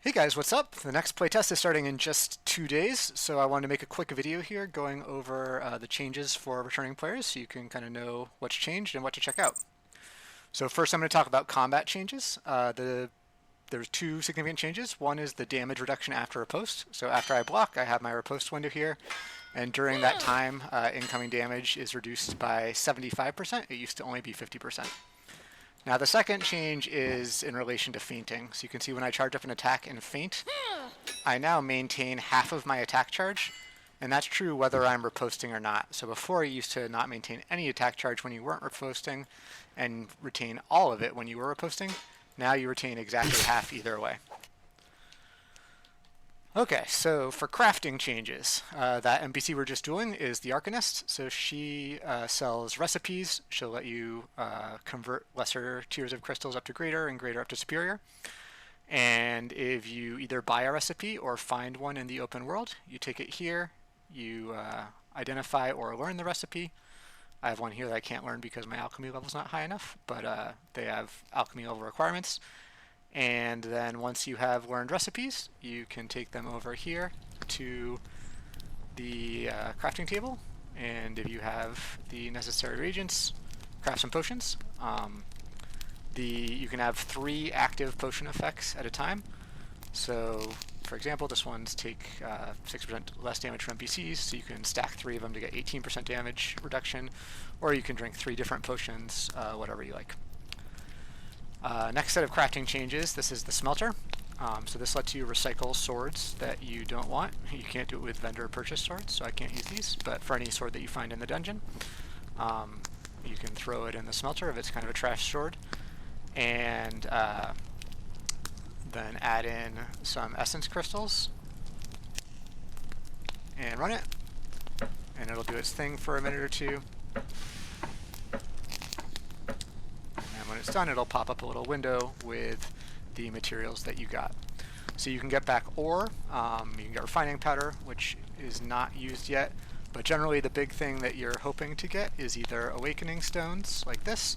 Hey guys, what's up? The next playtest is starting in just 2 days, so I wanted to make a quick video here going over the changes for returning players so you can kind of know what's changed and what to check out. So first I'm going to talk about combat changes. There's two significant changes. One is the damage reduction after a post. So after I block, I have my riposte window here, and during that time, incoming damage is reduced by 75%. It used to only be 50%. Now the second change is in relation to feinting. So you can see when I charge up an attack and feint, I now maintain half of my attack charge, and that's true whether I'm riposting or not. So before you used to not maintain any attack charge when you weren't riposting, and retain all of it when you were riposting. Now you retain exactly half either way. Okay, so for crafting changes, that NPC we're just doing is the Arcanist. So she sells recipes. She'll let you convert lesser tiers of crystals up to greater and greater up to superior. And if you either buy a recipe or find one in the open world, you take it here, you identify or learn the recipe. I have one here that I can't learn because my alchemy level's not high enough, but they have alchemy level requirements. And then once you have learned recipes, you can take them over here to the crafting table. And if you have the necessary reagents, craft some potions. You can have 3 active potion effects at a time. So, for example, this one's take 6% less damage from NPCs, so you can stack 3 of them to get 18% damage reduction, or you can drink 3 different potions, whatever you like. Next set of crafting changes, this is the smelter. So this lets you recycle swords that you don't want. You can't do it with vendor purchase swords, so I can't use these, but for any sword that you find in the dungeon, you can throw it in the smelter if it's kind of a trash sword, and then add in some essence crystals and run it, and it'll do its thing for a minute or two. When it's done, it'll pop up a little window with the materials that you got. So you can get back ore, you can get refining powder, which is not used yet, but generally the big thing that you're hoping to get is either awakening stones, like this,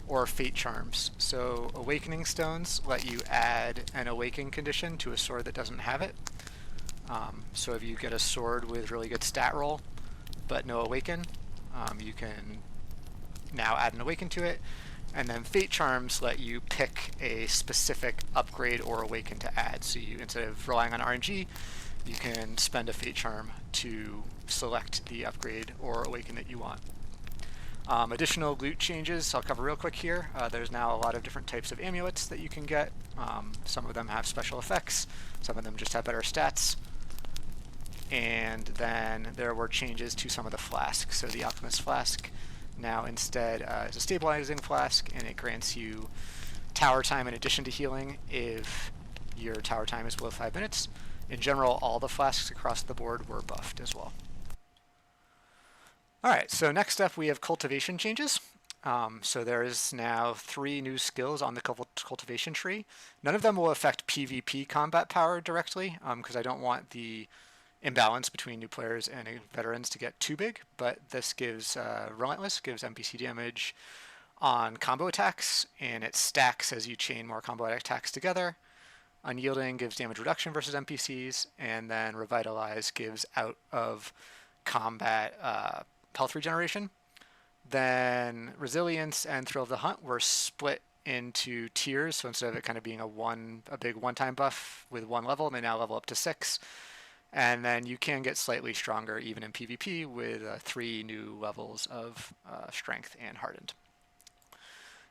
or fate charms. So awakening stones let you add an awaken condition to a sword that doesn't have it. So if you get a sword with really good stat roll, but no awaken, you can now add an awaken to it. And then fate charms let you pick a specific upgrade or awaken to add. So you, instead of relying on RNG, you can spend a fate charm to select the upgrade or awaken that you want. Additional loot changes I'll cover real quick here. There's now a lot of different types of amulets that you can get. Some of them have special effects, some of them just have better stats. And then there were changes to some of the flasks. So the Alchemist Flask now instead is a stabilizing flask, and it grants you tower time in addition to healing if your tower time is below 5 minutes. In general, all the flasks across the board were buffed as well. Alright, so next up we have cultivation changes. So there is now 3 new skills on the cultivation tree. None of them will affect PvP combat power directly, because I don't want the imbalance between new players and veterans to get too big, but this gives Relentless gives NPC damage on combo attacks, and it stacks as you chain more combo attacks together. Unyielding gives damage reduction versus NPCs, and then Revitalize gives out of combat health regeneration. Then Resilience and Thrill of the Hunt were split into tiers, so instead of it kind of being a big one-time buff with 1 level, they now level up to 6. And then you can get slightly stronger even in PvP with 3 new levels of Strength and Hardened.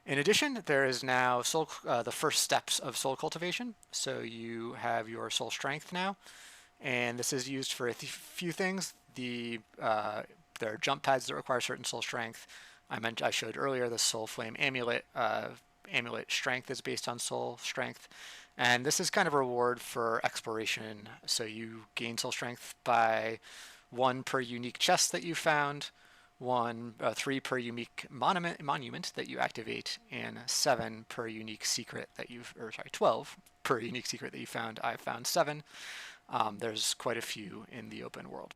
In addition, there is now the first steps of Soul Cultivation. So you have your Soul Strength now, and this is used for a few things. There are jump pads that require certain Soul Strength. I showed earlier the Soul Flame Amulet. Amulet Strength is based on Soul Strength. And this is kind of a reward for exploration. So you gain soul strength by 1 per unique chest that you found, 3 per unique monument that you activate, and 7 per unique secret that 12 per unique secret that you found. I found 7. There's quite a few in the open world.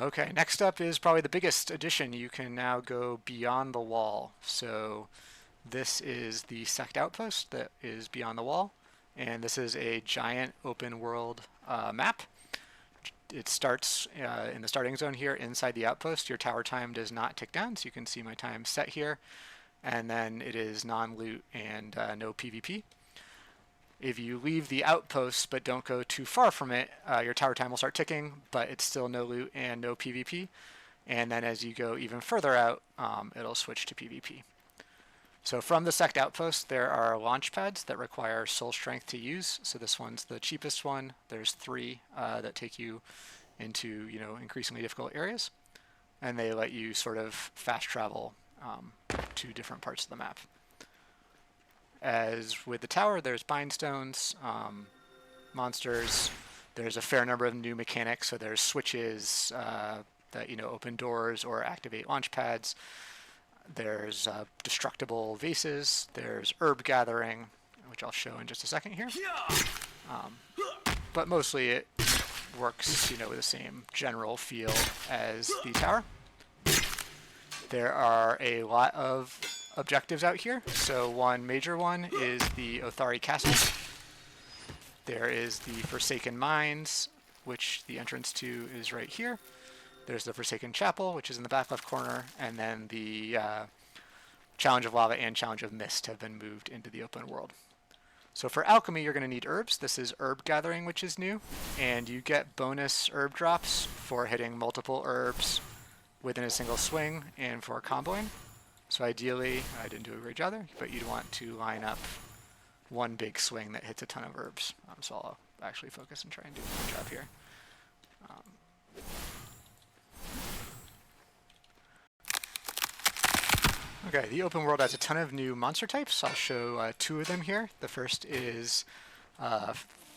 Okay, next up is probably the biggest addition. You can now go beyond the wall. So this is the sect outpost that is beyond the wall. And this is a giant open world map. It starts in the starting zone here inside the outpost. Your tower time does not tick down, so you can see my time set here. And then it is non-loot and no PvP. If you leave the outpost but don't go too far from it, your tower time will start ticking, but it's still no loot and no PvP. And then as you go even further out, it'll switch to PvP. So from the sect outpost, there are launch pads that require soul strength to use. So this one's the cheapest one. There's 3 that take you into increasingly difficult areas, and they let you sort of fast travel to different parts of the map. As with the tower, there's bindstones, monsters. There's a fair number of new mechanics. So there's switches that open doors or activate launch pads. There's destructible vases. There's herb gathering, which I'll show in just a second here. But mostly it works, with the same general feel as the tower. There are a lot of objectives out here. So one major one is the Othari Castle. There is the Forsaken Mines, which the entrance to is right here. There's the Forsaken Chapel, which is in the back left corner, and then the Challenge of Lava and Challenge of Mist have been moved into the open world. So for alchemy, you're going to need herbs. This is herb gathering, which is new, and you get bonus herb drops for hitting multiple herbs within a single swing and for comboing. So ideally, I didn't do a great job there, but you'd want to line up one big swing that hits a ton of herbs. So I'll actually focus and try and do a good job here. Okay, the open world has a ton of new monster types. I'll show 2 of them here. The first is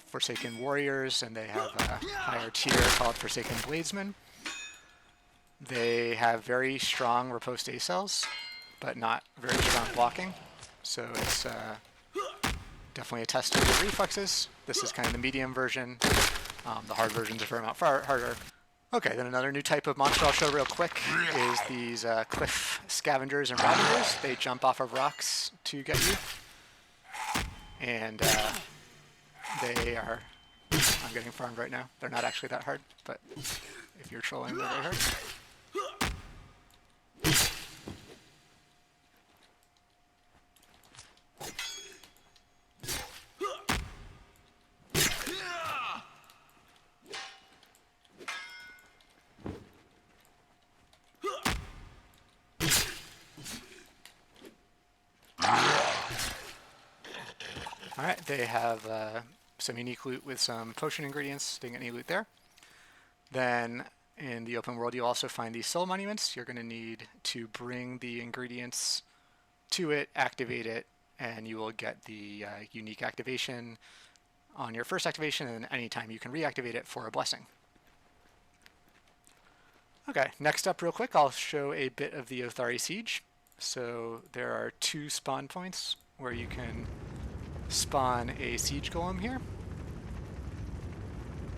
Forsaken Warriors, and they have a higher tier called Forsaken Bladesmen. They have very strong riposte A cells, but not very strong blocking. So it's definitely a test of the reflexes. This is kind of the medium version. The hard versions are a fair amount harder. Okay, then another new type of monster I'll show real quick is these cliff scavengers and ravagers. They jump off of rocks to get you. And they are... I'm getting farmed right now. They're not actually that hard, but if you're trolling, they're very hard. Alright, they have some unique loot with some potion ingredients. Didn't get any loot there. Then in the open world, you'll also find these soul monuments. You're going to need to bring the ingredients to it, activate it, and you will get the unique activation on your first activation, and then anytime you can reactivate it for a blessing. Okay, next up real quick, I'll show a bit of the Othari Siege. So there are 2 spawn points where you can spawn a siege golem here.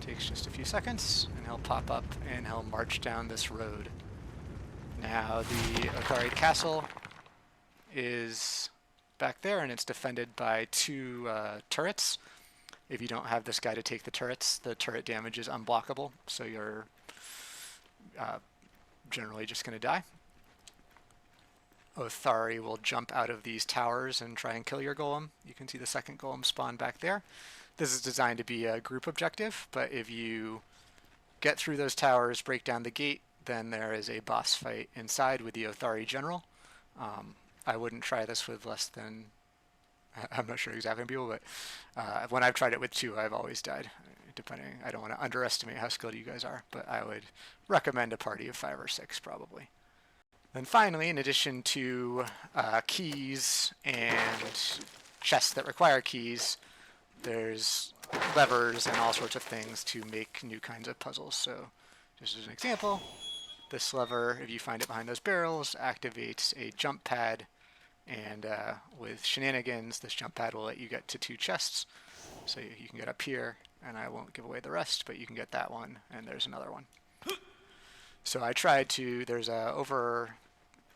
Takes just a few seconds, and he'll pop up and he'll march down this road. Now the Othari Castle is back there, and it's defended by 2 turrets. If you don't have this guy to take the turrets, the turret damage is unblockable, so you're generally just going to die. Othari will jump out of these towers and try and kill your golem. You can see the second golem spawn back there. This is designed to be a group objective, but if you get through those towers, break down the gate, then there is a boss fight inside with the Othari general. I wouldn't try this with less than... I'm not sure exactly people, but when I've tried it with 2, I've always died. Depending, I don't want to underestimate how skilled you guys are, but I would recommend a party of 5 or 6 probably. Then finally, in addition to keys and chests that require keys, there's levers and all sorts of things to make new kinds of puzzles. So just as an example, this lever, if you find it behind those barrels, activates a jump pad, and with shenanigans, this jump pad will let you get to 2 chests. So you can get up here, and I won't give away the rest, but you can get that one, and there's another one. So I tried to, there's over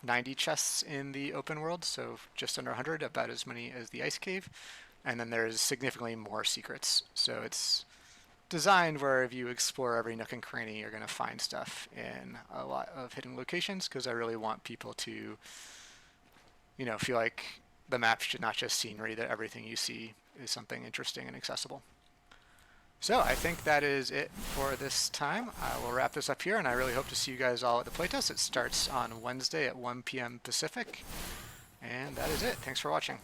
90 chests in the open world, so just under 100, about as many as the ice cave. and then there's significantly more secrets. So it's designed where if you explore every nook and cranny, you're going to find stuff in a lot of hidden locations, because I really want people to, feel like the map should not just scenery, that everything you see is something interesting and accessible. So I think that is it for this time. I will wrap this up here, and I really hope to see you guys all at the playtest. It starts on Wednesday at 1 p.m. Pacific, and that is it. Thanks for watching.